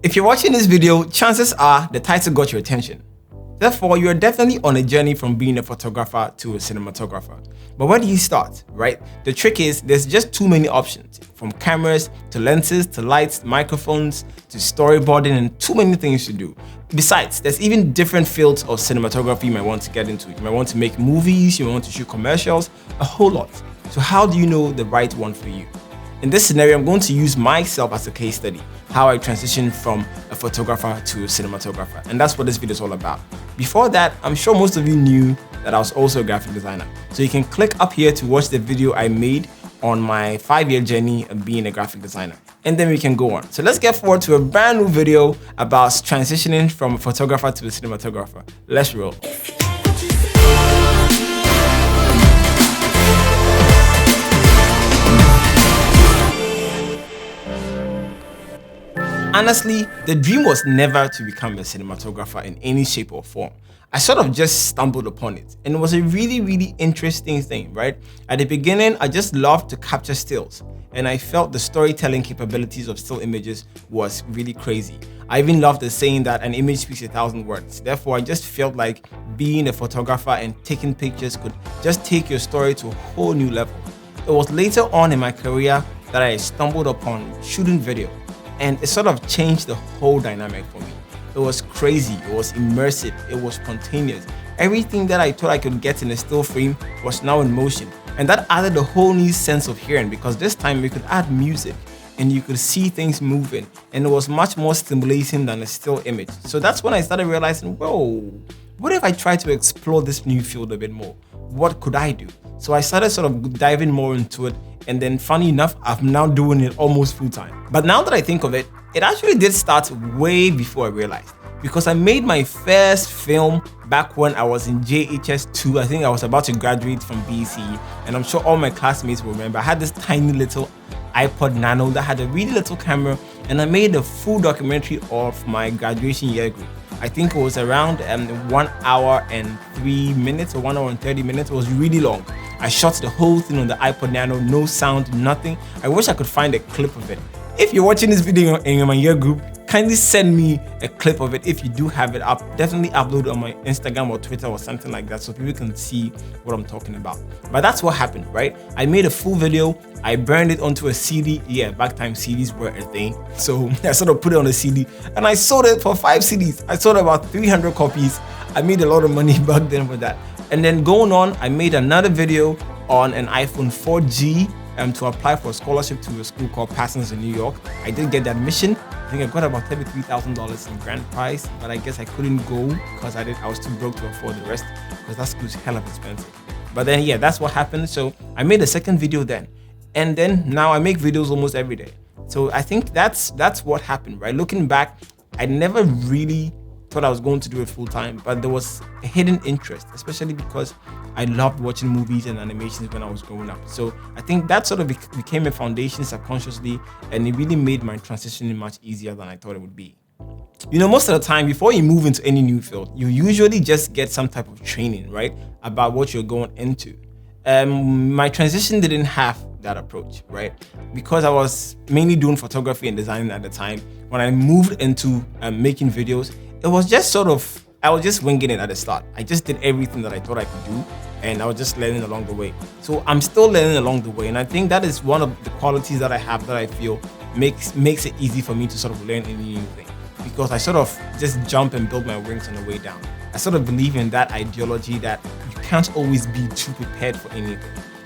If you're watching this video, chances are the title got your attention. Therefore, you're definitely on a journey from being a photographer to a cinematographer. But where do you start, right? The trick is there's just too many options, from cameras to lenses to lights, microphones to storyboarding, and too many things to do. Besides, there's even different fields of cinematography you might want to get into. You might want to make movies, you might want to shoot commercials, a whole lot. So how do you know the right one for you? In this scenario, I'm going to use myself as a case study, how I transitioned from a photographer to a cinematographer. And that's what this video is all about. Before that, I'm sure most of you knew that I was also a graphic designer. So you can click up here to watch the video I made on my 5-year journey of being a graphic designer. And then we can go on. So let's get forward to a brand new video about transitioning from a photographer to a cinematographer. Let's roll. Honestly, the dream was never to become a cinematographer in any shape or form. I sort of just stumbled upon it, and it was a really interesting thing, right? At the beginning, I just loved to capture stills, and I felt the storytelling capabilities of still images was really crazy. I even loved the saying that an image speaks 1,000 words. Therefore, I just felt like being a photographer and taking pictures could just take your story to a whole new level. It was later on in my career that I stumbled upon shooting video, and it sort of changed the whole dynamic for me. It was crazy, it was immersive, it was spontaneous. Everything that I thought I could get in a still frame was now in motion. And that added a whole new sense of hearing, because this time we could add music and you could see things moving, and it was much more stimulating than a still image. So that's when I started realizing, whoa, what if I try to explore this new field a bit more? What could I do? So I started sort of diving more into it, and then funny enough, I'm now doing it almost full time. But now that I think of it, it actually did start way before I realized, because I made my first film back when I was in JHS2. I think I was about to graduate from BCE, and I'm sure all my classmates will remember. I had this tiny little iPod Nano that had a really little camera, and I made a full documentary of my graduation year group. I think it was around 1 hour and 3 minutes or 1 hour and 30 minutes. It was really long. I shot the whole thing on the iPod Nano, no sound, nothing. I wish I could find a clip of it. If you're watching this video in my year group, kindly send me a clip of it if you do have it. I'll definitely upload it on my Instagram or Twitter or something like that so people can see what I'm talking about. But that's what happened, right? I made a full video, I burned it onto a CD. Yeah, back time CDs were a thing. So I sort of put it on a CD and I sold it for 5 CDs. I sold about 300 copies. I made a lot of money back then for that. And then going on, I made another video on an iPhone 4G to apply for a scholarship to a school called Parsons in New York. I did get the admission. I think I got about $33,000 in grand prize, but I guess I couldn't go because I was too broke to afford the rest, because that school's hella expensive. But then yeah, that's what happened. So I made a second video then, and then now I make videos almost every day. So I think that's what happened, right? Looking back, I never really thought I was going to do it full time, but there was a hidden interest, especially because I loved watching movies and animations when I was growing up. So I think that sort of became a foundation subconsciously, and it really made my transition much easier than I thought it would be. You know, most of the time, before you move into any new field, you usually just get some type of training, right, about what you're going into. My transition didn't have that approach, right? Because I was mainly doing photography and designing at the time. When I moved into making videos, it was just sort of, I was just winging it at the start. I just did everything that I thought I could do, and I was just learning along the way. So I'm still learning along the way, and I think that is one of the qualities that I have that I feel makes it easy for me to sort of learn any new thing, because I sort of just jump and build my wings on the way down. I sort of believe in that ideology that you can't always be too prepared for anything.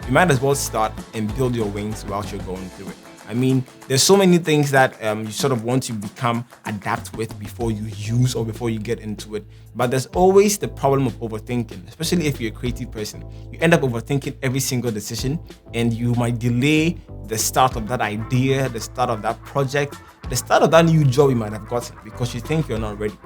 You might as well start and build your wings while you're going through it. I mean, there's so many things that you sort of want to adapt with before you use or before you get into it. But there's always the problem of overthinking, especially if you're a creative person. You end up overthinking every single decision, and you might delay the start of that idea, the start of that project, the start of that new job you might have gotten because you think you're not ready.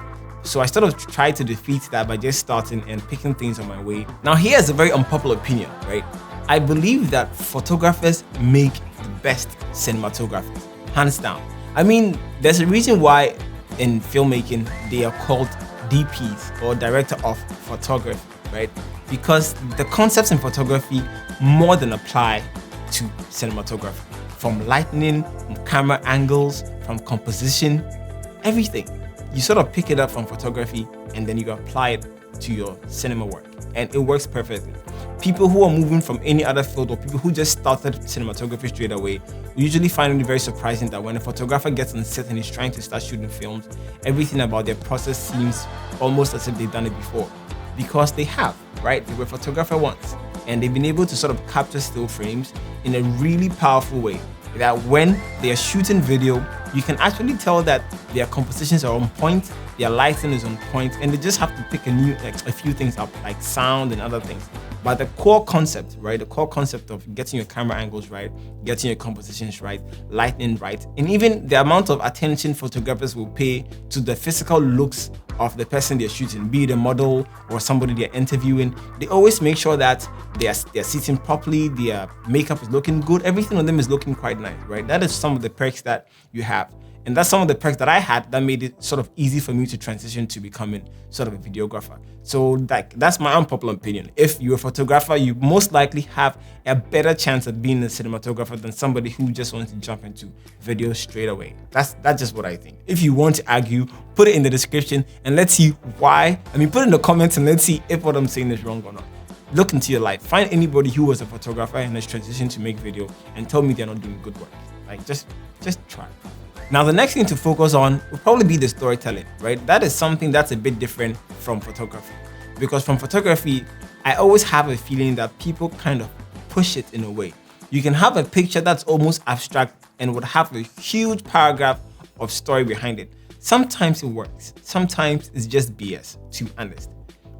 So I sort of try to defeat that by just starting and picking things on my way. Now, here's a very unpopular opinion, right? I believe that photographers make the best cinematographers, hands down. I mean, there's a reason why in filmmaking they are called DPs, or director of photography, right? Because the concepts in photography more than apply to cinematography. From lighting, from camera angles, from composition, everything. You sort of pick it up from photography and then you apply it to your cinema work, and it works perfectly. People who are moving from any other field or people who just started cinematography straight away usually find it very surprising that when a photographer gets on set and is trying to start shooting films, everything about their process seems almost as if they've done it before, because they have, right? They were a photographer once and they've been able to sort of capture still frames in a really powerful way that when they are shooting video, you can actually tell that their compositions are on point, their lighting is on point, and they just have to pick a few things up, like sound and other things. But the core concept, right? The core concept of getting your camera angles right, getting your compositions right, lighting right, and even the amount of attention photographers will pay to the physical looks of the person they're shooting, be it a model or somebody they're interviewing. They always make sure that they're sitting properly, their makeup is looking good, everything on them is looking quite nice, right? That is some of the perks that you have. And that's some of the perks that I had that made it sort of easy for me to transition to becoming sort of a videographer. So that's my unpopular opinion. If you're a photographer, you most likely have a better chance of being a cinematographer than somebody who just wants to jump into video straight away. That's just what I think. If you want to argue, put it in the description and let's see why. Put it in the comments and let's see if what I'm saying is wrong or not. Look into your life. Find anybody who was a photographer and has transitioned to make video and tell me they're not doing good work. Just try. Now, the next thing to focus on will probably be the storytelling, right? That is something that's a bit different from photography, because from photography, I always have a feeling that people kind of push it in a way. You can have a picture that's almost abstract and would have a huge paragraph of story behind it. Sometimes it works. Sometimes it's just BS, to be honest.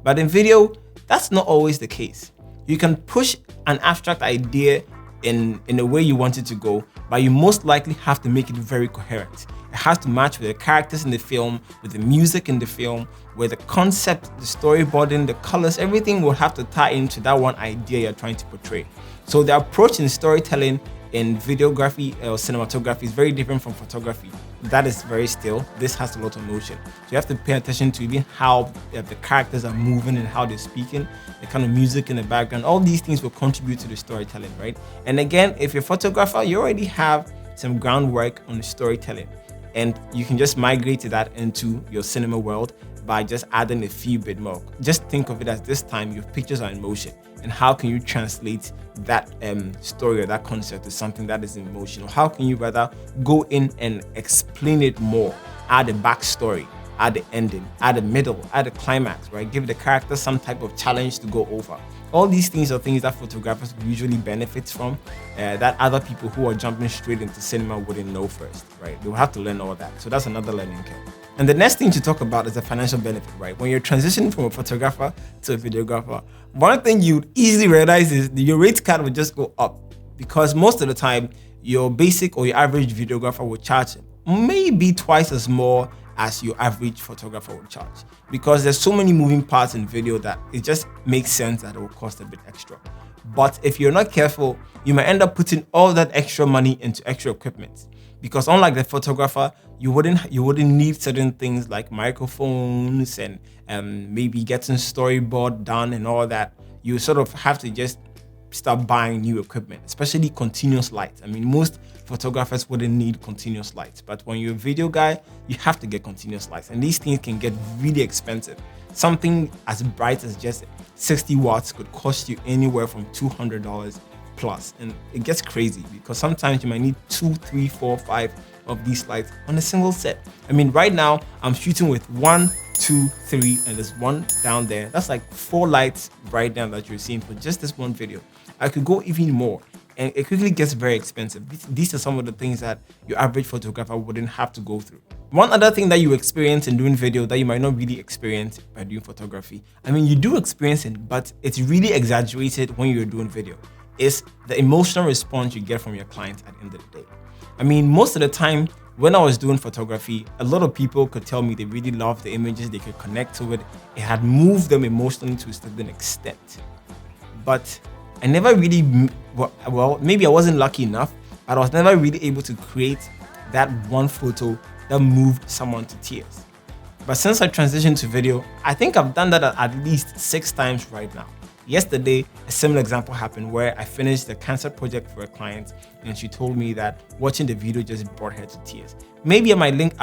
But in video, that's not always the case. You can push an abstract idea in a way you want it to go, but you most likely have to make it very coherent. It has to match with the characters in the film, with the music in the film, with the concept, the storyboarding, the colors, everything will have to tie into that one idea you're trying to portray. So the approach in storytelling in videography or cinematography is very different from photography. That is very still. This has a lot of motion. So you have to pay attention to even how the characters are moving and how they're speaking, the kind of music in the background. All these things will contribute to the storytelling, right? And again, if you're a photographer, you already have some groundwork on the storytelling, and you can just migrate that into your cinema world by just adding a few bit more. Just think of it as this time your pictures are in motion, and how can you translate that story or that concept to something that is in motion? Or how can you rather go in and explain it more, add a backstory, add the ending, add a middle, add a climax, right? Give the character some type of challenge to go over. All these things are things that photographers usually benefit from, that other people who are jumping straight into cinema wouldn't know first, right? They will have to learn all that. So that's another learning curve. And the next thing to talk about is the financial benefit, right? When you're transitioning from a photographer to a videographer, one thing you'd easily realize is your rate card will just go up, because most of the time, your basic or your average videographer will charge maybe twice as more as your average photographer will charge, because there's so many moving parts in video that it just makes sense that it will cost a bit extra. But if you're not careful, you might end up putting all that extra money into extra equipment, because unlike the photographer, you wouldn't need certain things like microphones and maybe getting storyboard done and all that. You sort of have to just start buying new equipment, especially continuous light. Most photographers wouldn't need continuous lights, but when you're a video guy, you have to get continuous lights, and these things can get really expensive. Something as bright as just 60 watts could cost you anywhere from $200 plus, and it gets crazy because sometimes you might need 2, 3, 4, 5 of these lights on a single set. Right now I'm shooting with 1, 2, 3, and there's one down there. That's like 4 lights right now that you're seeing for just this one video. I could go even more, and it quickly gets very expensive. These are some of the things that your average photographer wouldn't have to go through. One other thing that you experience in doing video that you might not really experience by doing photography, you do experience it, but it's really exaggerated when you're doing video, is the emotional response you get from your clients at the end of the day. Most of the time when I was doing photography, a lot of people could tell me they really loved the images, they could connect to it, it had moved them emotionally to a certain extent. But I never really, well, maybe I wasn't lucky enough, but I was never really able to create that one photo that moved someone to tears. But since I transitioned to video, I think I've done that at least 6 times right now. Yesterday, a similar example happened where I finished a cancer project for a client, and she told me that watching the video just brought her to tears. Maybe I might link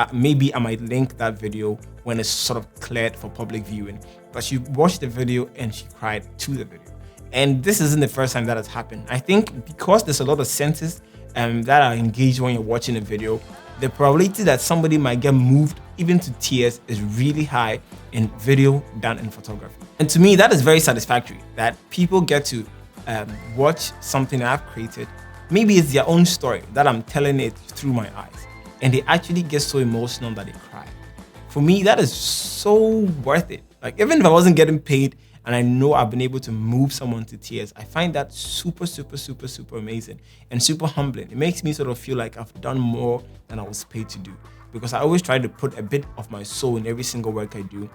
that video when it's sort of cleared for public viewing. But she watched the video and she cried to the video. And this isn't the first time that has happened. I think because there's a lot of senses that are engaged when you're watching a video, the probability that somebody might get moved even to tears is really high in video done in photography. And to me, that is very satisfactory that people get to watch something that I've created. Maybe it's their own story that I'm telling it through my eyes, and they actually get so emotional that they cry. For me, that is so worth it. Like, even if I wasn't getting paid and I know I've been able to move someone to tears, I find that super, super, super, super amazing and super humbling. It makes me sort of feel like I've done more than I was paid to do, because I always try to put a bit of my soul in every single work I do.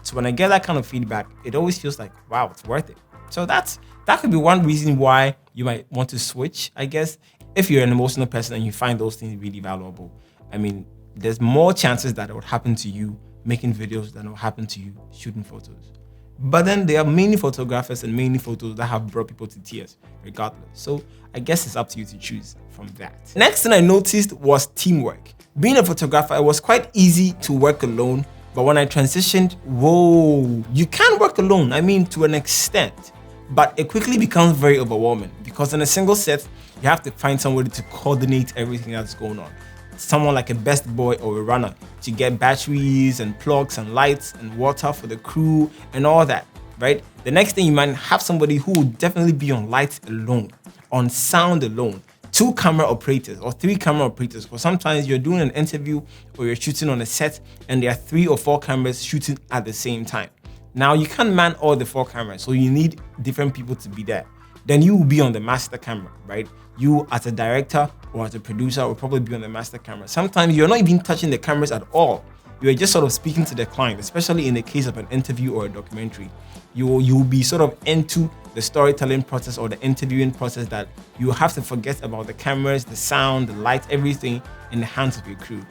So when I get that kind of feedback, it always feels like, wow, it's worth it. So that could be one reason why you might want to switch, I guess. If you're an emotional person and you find those things really valuable, I mean, there's more chances that it would happen to you making videos than it will happen to you shooting photos. But then there are many photographers and many photos that have brought people to tears regardless. So I guess it's up to you to choose from that. Next thing I noticed was teamwork. Being a photographer, it was quite easy to work alone. But when I transitioned, whoa, you can work alone. I mean, to an extent, but it quickly becomes very overwhelming because in a single set, you have to find somebody to coordinate everything that's going on. Someone like a best boy or a runner to get batteries and plugs and lights and water for the crew and all that, right? The next thing, you might have somebody who will definitely be on lights alone, on sound alone, 2 camera operators or 3 camera operators. For sometimes you're doing an interview or you're shooting on a set and there are 3 or 4 cameras shooting at the same time. Now you can't man all the 4 cameras, so you need different people to be there. Then you will be on the master camera, right? You as a director or as a producer will probably be on the master camera. Sometimes you're not even touching the cameras at all. You're just sort of speaking to the client, especially in the case of an interview or a documentary. You'll be sort of into the storytelling process or the interviewing process that you have to forget about the cameras, the sound, the light, everything in the hands of your crew.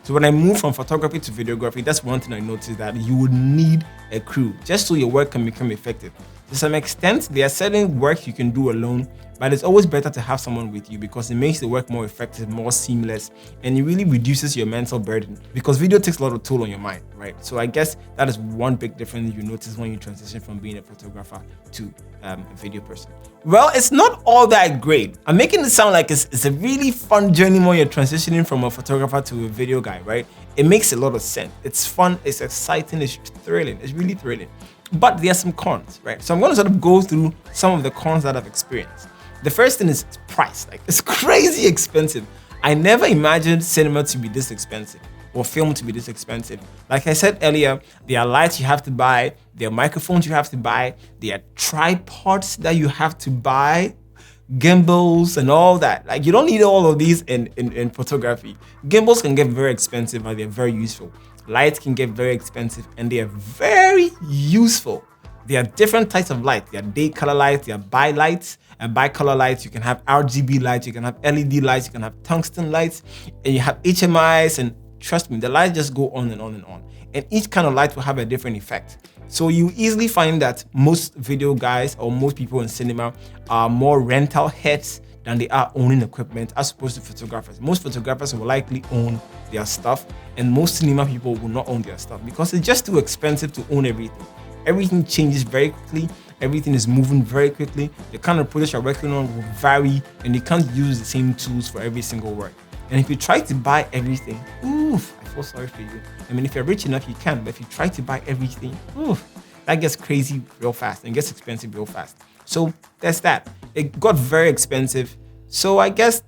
So when I moved from photography to videography, that's one thing I noticed, that you would need a crew just so your work can become effective. To some extent, there are certain work you can do alone, but it's always better to have someone with you because it makes the work more effective, more seamless, and it really reduces your mental burden because video takes a lot of toll on your mind, right? So I guess that is one big difference you notice when you transition from being a photographer to a video person. Well, it's not all that great. I'm making it sound like it's a really fun journey when you're transitioning from a photographer to a video guy, right? It makes a lot of sense. It's fun, it's exciting, it's thrilling, it's really thrilling. But there are some cons, right? So I'm going to sort of go through some of the cons that I've experienced. The first thing is price. Like, it's crazy expensive. I never imagined cinema to be this expensive or film to be this expensive. Like I said earlier, there are lights you have to buy, there are microphones you have to buy, there are tripods that you have to buy, gimbals and all that. Like, you don't need all of these in photography. Gimbals can get very expensive, but they're very useful. Lights can get very expensive and they are very useful. There are different types of light. There are day color lights, there are bi lights and bi-color lights. You can have RGB lights, you can have LED lights, you can have tungsten lights, and you have HMIs, and trust me, the lights just go on and on and on. And each kind of light will have a different effect. So you easily find that most video guys or most people in cinema are more rental heads than they are owning equipment as opposed to photographers. Most photographers will likely own their stuff, and most cinema people will not own their stuff because it's just too expensive to own everything. Everything changes very quickly, everything is moving very quickly, the kind of projects you're working on will vary, and you can't use the same tools for every single work. And if you try to buy everything, oof, I feel sorry for you. I mean, if you're rich enough, you can, but if you try to buy everything, oof, that gets crazy real fast and gets expensive real fast. So there's that. It got very expensive. So I guess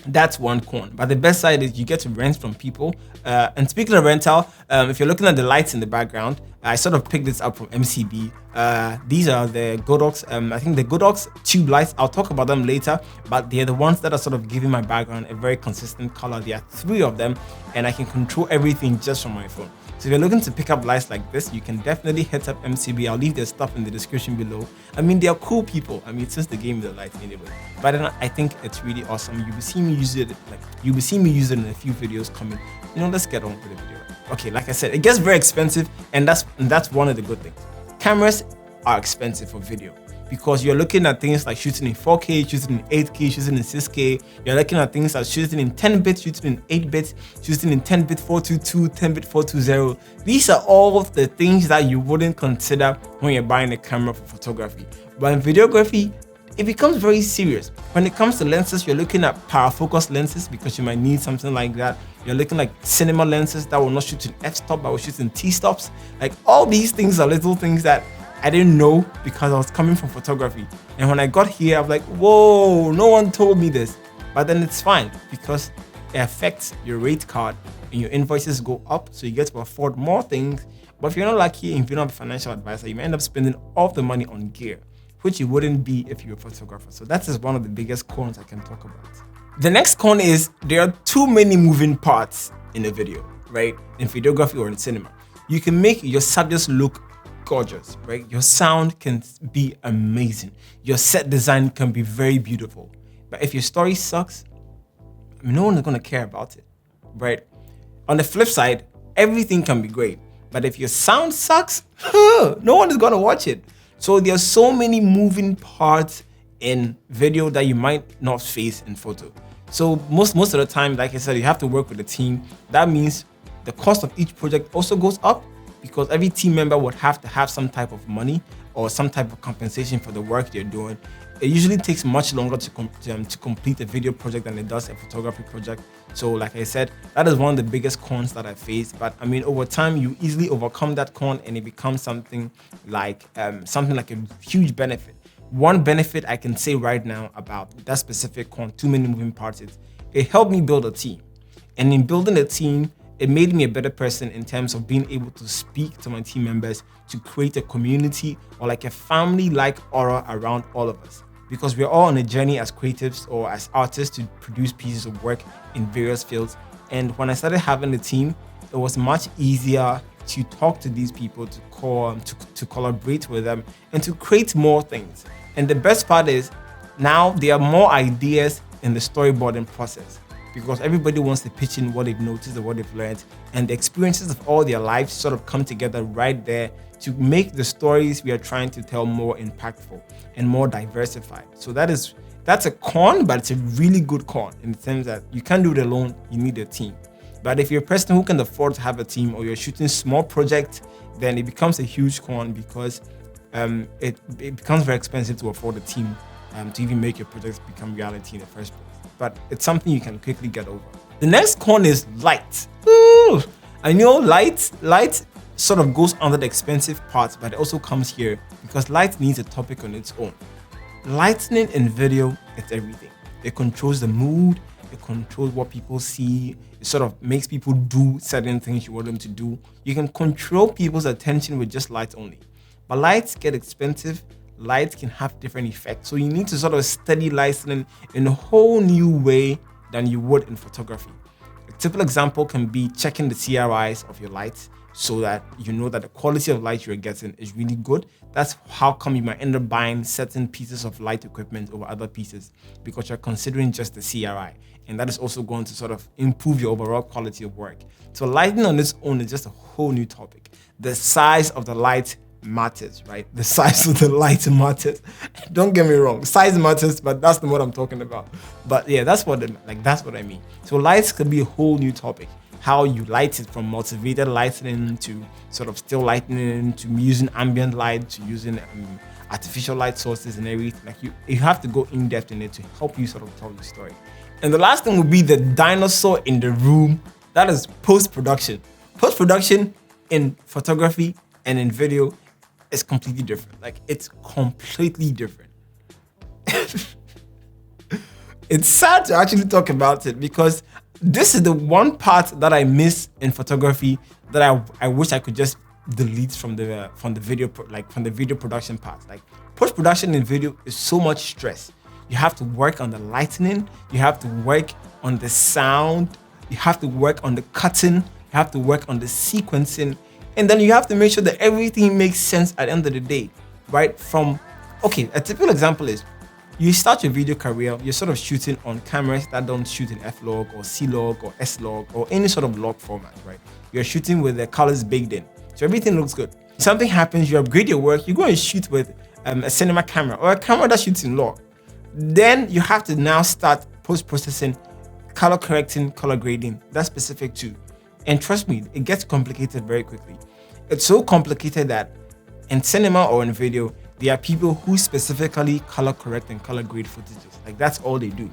that's one con. But the best side is you get to rent from people. And speaking of rental, if you're looking at the lights in the background, I sort of picked this up from MCB. These are the Godox, I think the Godox tube lights. I'll talk about them later, but they're the ones that are sort of giving my background a very consistent color. There are 3 of them, and I can control everything just from my phone. So if you're looking to pick up lights like this, you can definitely hit up MCB. I'll leave their stuff in the description below. I mean, they're cool people. I mean, since the game, the lights anyway. But then I think it's really awesome. You'll be seeing me use it, you'll be seeing me use it in a few videos coming. You know, let's get on with the video. Okay, like I said, it gets very expensive, and that's one of the good things. Cameras are expensive for video, because you're looking at things like shooting in 4K, shooting in 8K, shooting in 6K. You're looking at things like shooting in 10-bit, shooting in 8-bit, shooting in 10-bit 422, 10-bit 420. These are all of the things that you wouldn't consider when you're buying a camera for photography. But in videography, it becomes very serious. When it comes to lenses, you're looking at parafocus lenses because you might need something like that. You're looking like cinema lenses that will not shoot in f-stop, but will shoot in t-stops. Like, all these things are little things that I didn't know because I was coming from photography. And when I got here, I was like, whoa, no one told me this. But then it's fine because it affects your rate card and your invoices go up, so you get to afford more things. But if you're not lucky and if you're not a financial advisor, you may end up spending all the money on gear, which you wouldn't be if you're a photographer. So that is one of the biggest cons I can talk about. The next con is there are too many moving parts in a video, right? In videography or in cinema. You can make your subjects look gorgeous, right? Your sound can be amazing. Your set design can be very beautiful. But if your story sucks, I mean, no one is going to care about it, right? On the flip side, everything can be great. But if your sound sucks, no one is going to watch it. So there's so many moving parts in video that you might not face in photo. So most of the time, like I said, you have to work with a team. That means the cost of each project also goes up, because every team member would have to have some type of money or some type of compensation for the work they're doing. It usually takes much longer to complete a video project than it does a photography project. So like I said, that is one of the biggest cons that I face. But I mean, over time, you easily overcome that con and it becomes something like a huge benefit. One benefit I can say right now about that specific con, too many moving parts, is it helped me build a team. And in building a team, it made me a better person in terms of being able to speak to my team members, to create a community or like a family-like aura around all of us. Because we're all on a journey as creatives or as artists to produce pieces of work in various fields. And when I started having a team, it was much easier to talk to these people, to collaborate with them, and to create more things. And the best part is, now there are more ideas in the storyboarding process, because everybody wants to pitch in what they've noticed or what they've learned, and the experiences of all their lives sort of come together right there to make the stories we are trying to tell more impactful and more diversified. So that's a con, but it's a really good con in the sense that you can't do it alone, you need a team. But if you're a person who can afford to have a team, or you're shooting small projects, then it becomes a huge con, because it becomes very expensive to afford a team to even make your projects become reality in the first place. But it's something you can quickly get over. The next con is light. Ooh, I know light sort of goes under the expensive part, but it also comes here because light needs a topic on its own. Lighting in video is everything. It controls the mood, it controls what people see, it sort of makes people do certain things you want them to do. You can control people's attention with just light only. But lights get expensive. Lights can have different effects. So you need to sort of study lighting in a whole new way than you would in photography. A typical example can be checking the CRIs of your lights so that you know that the quality of light you're getting is really good. That's how come you might end up buying certain pieces of light equipment over other pieces, because you're considering just the CRI. And that is also going to sort of improve your overall quality of work. So lighting on its own is just a whole new topic. The size of the light matters, right? The size of the light matters. Don't get me wrong, size matters, but that's not what I'm talking about. But yeah, that's what I mean. So lights could be a whole new topic. How you light it, from motivated lighting to sort of still lighting to using ambient light to using artificial light sources and everything. Like you have to go in depth in it to help you sort of tell the story. And the last thing would be the dinosaur in the room. That is post-production. Post-production in photography and in video is completely different. Like, it's completely different. It's sad to actually talk about it, because this is the one part that I miss in photography that I wish I could just delete from the video production part. Like, post-production in video is so much stress. You have to work on the lighting, you have to work on the sound, you have to work on the cutting, you have to work on the sequencing, and then you have to make sure that everything makes sense at the end of the day, right? A typical example is, you start your video career, you're sort of shooting on cameras that don't shoot in F-Log or C-Log or S-Log or any sort of log format, right? You're shooting with the colors baked in, so everything looks good. Something happens, you upgrade your work, you go and shoot with a cinema camera or a camera that shoots in RAW. Then you have to now start post-processing, color correcting, color grading. That's specific too. And trust me, it gets complicated very quickly. It's so complicated that in cinema or in video, there are people who specifically color correct and color grade footages. Like that's all they do.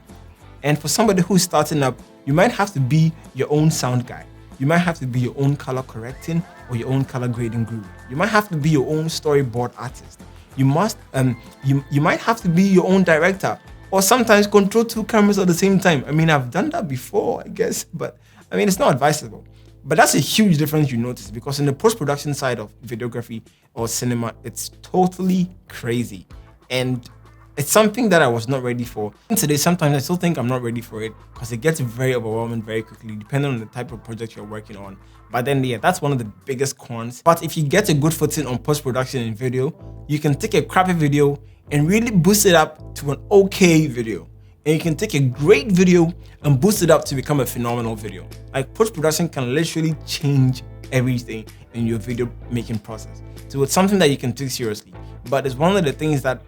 And for somebody who's starting up, you might have to be your own sound guy. You might have to be your own color correcting or your own color grading guru. You might have to be your own storyboard artist. You might have to be your own director, or sometimes control 2 cameras at the same time. I mean, I've done that before, I guess, but I mean, it's not advisable. But that's a huge difference you notice, because in the post-production side of videography or cinema, it's totally crazy. And it's something that I was not ready for. And today, sometimes I still think I'm not ready for it because it gets very overwhelming very quickly, depending on the type of project you're working on. But then, yeah, that's one of the biggest cons. But if you get a good footing on post-production in video, you can take a crappy video and really boost it up to an okay video. And you can take a great video and boost it up to become a phenomenal video. Like, post-production can literally change everything in your video making process. So it's something that you can take seriously. But it's one of the things that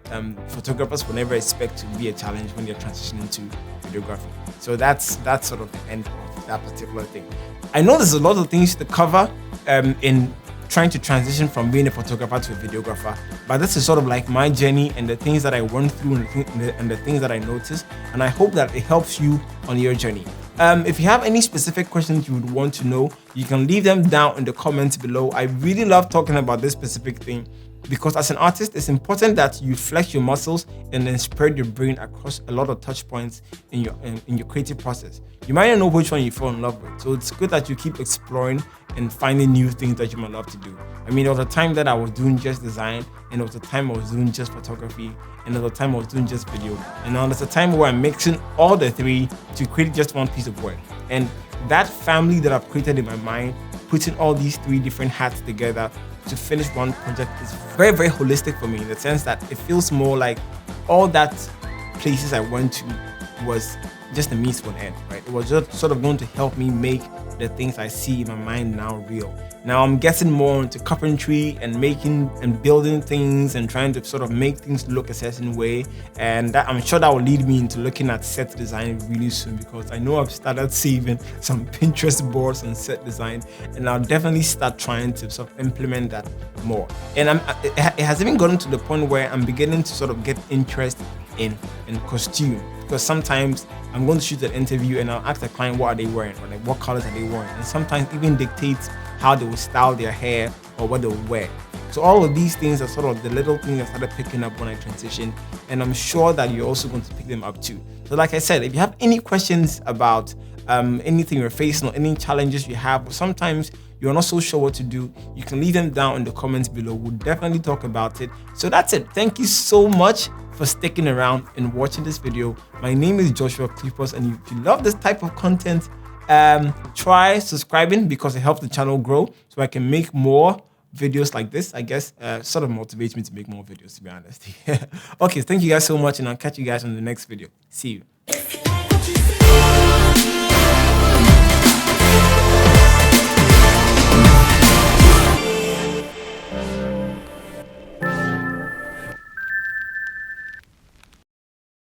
photographers will never expect to be a challenge when they're transitioning to videography. So that's sort of the end of that particular thing. I know there's a lot of things to cover in trying to transition from being a photographer to a videographer, but this is sort of like my journey and the things that I went through and the things that I noticed, and I hope that it helps you on your journey. If you have any specific questions you would want to know, you can leave them down in the comments below. I really love talking about this specific thing, because as an artist, it's important that you flex your muscles and then spread your brain across a lot of touch points in your creative process. You might not know which one you fall in love with, so it's good that you keep exploring and finding new things that you might love to do. I mean, there was a time that I was doing just design, and there was a time I was doing just photography, and there was a time I was doing just video, and now there's a time where I'm mixing all the three to create just one piece of work. And that family that I've created in my mind, putting all these 3 different hats together to finish one project, is very, very holistic for me, in the sense that it feels more like all that places I went to was just a means to an end, right? It was just sort of going to help me make the things I see in my mind now real. Now I'm getting more into carpentry and making and building things and trying to sort of make things look a certain way, and that, I'm sure that will lead me into looking at set design really soon, because I know I've started saving some Pinterest boards on set design, and I'll definitely start trying to sort of implement that more. And it has even gotten to the point where I'm beginning to sort of get interest in costume, because sometimes I'm going to shoot an interview and I'll ask the client what are they wearing, or like what colors are they wearing, and sometimes even dictates how they will style their hair or what they'll wear. So all of these things are sort of the little things I started picking up when I transitioned, and I'm sure that you're also going to pick them up too. So like I said, if you have any questions about anything you're facing or any challenges you have, or sometimes you're not so sure what to do, you can leave them down in the comments below. We'll definitely talk about it. So that's it. Thank you so much for sticking around and watching this video. My name is Joshua Cleopas, and if you love this type of content, try subscribing, because it helps the channel grow so I can make more videos like this. I guess sort of motivates me to make more videos, to be honest. Okay, thank you guys so much, and I'll catch you guys on the next video. See you.